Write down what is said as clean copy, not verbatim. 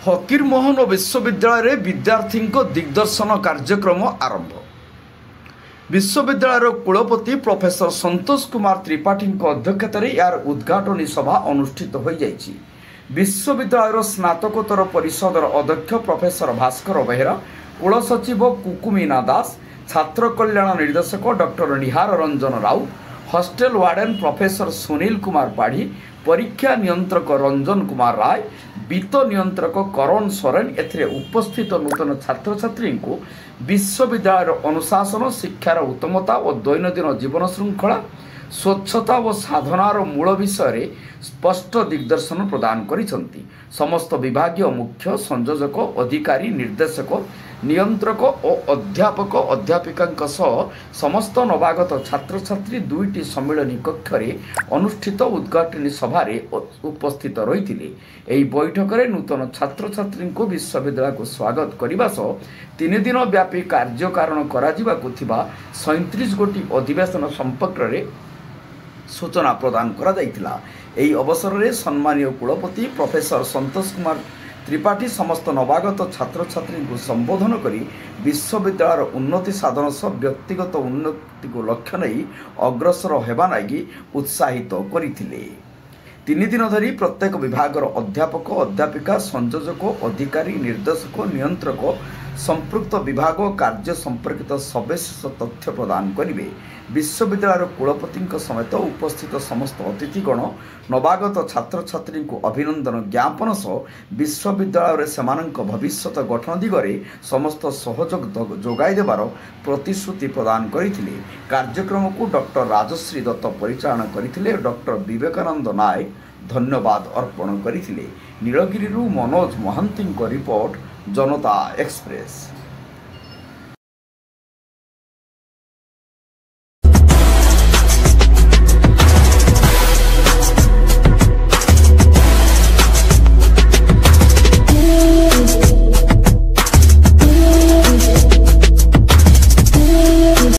फकीरमोहन विश्वविद्यालय विद्यार्थी दिग्दर्शन कार्यक्रम आरंभ। विश्वविद्यालय कुलपति प्रोफेसर संतोष कुमार त्रिपाठी अध्यक्षतार यार उद्घाटनी सभा अनुष्ठित हो जाइछि। विश्वविद्यालय स्नातकोत्तर परिषदर अध्यक्ष प्रोफेसर भास्कर बेहेरा, कुलसचिव कुकुमीना दास, छात्र कल्याण निर्देशक doctor Nihar Ranjan Raut, hostel warden professor Sunil Kumar Padhi, परीक्षा नियंत्रक रंजन कुमार राय, वित्त नियंत्रक करण सोरेन एथिरे उपस्थित नूतन छात्र छात्री को विश्वविद्यालय अनुशासन, शिक्षार उत्तमता और दैनंदिन जीवन श्रृंखला, स्वच्छता और साधनार मूल विषय स्पष्ट दिग्दर्शन प्रदान करिसंती। समस्त विभागीय मुख्य संयोजक, अधिकारी, निर्देशक, नियंत्रक और अध्यापक अध्यापिका समस्त नवागत छात्र छात्री दुईटी सम्मिलनी कक्षरे अनुष्ठित उद्घाटनी सभारे उपस्थित रही। एही बैठक में नूतन छात्र छात्री को विश्वविद्यालय को स्वागत करने सह 3 दिन व्यापी कार्यकारण करा 37 गोटी अधिवेशन संपर्क में सूचना प्रदान करा जायतिला। एही अवसर में सम्मानीय कुलपति प्रोफेसर संतोष कुमार त्रिपाठी समस्त नवागत छात्र छात्री को संबोधन करी विश्वविद्यालय उन्नति साधन सह व्यक्तिगत उन्नति को लक्ष्य नहीं अग्रसर होगा लगी उत्साहित करथिले। 3 दिन धरी प्रत्येक विभागर अध्यापक अध्यापिका, संयोजक, अधिकारी, निर्देशक, नियंत्रक संपृक्त विभाग कार्य संपर्कित सविशेष तथ्य प्रदान करेंगे। विश्वविद्यालय कुलपति समेत उपस्थित समस्त अतिथिगण नवागत छात्र छात्री को अभिनंदन ज्ञापन सह विश्वविद्यालय से भविष्यत गठन दिगरे समस्त सहयोग जोगाई देवार प्रतिश्रुति प्रदान करथिले। कार्यक्रम को डॉक्टर राजश्री दत्त परिचालन करथिले। डॉक्टर विवेकानंद नायक धन्यवाद अर्पण करथिले। नीलगिरी मनोज महांती रिपोर्ट, जनता एक्सप्रेस।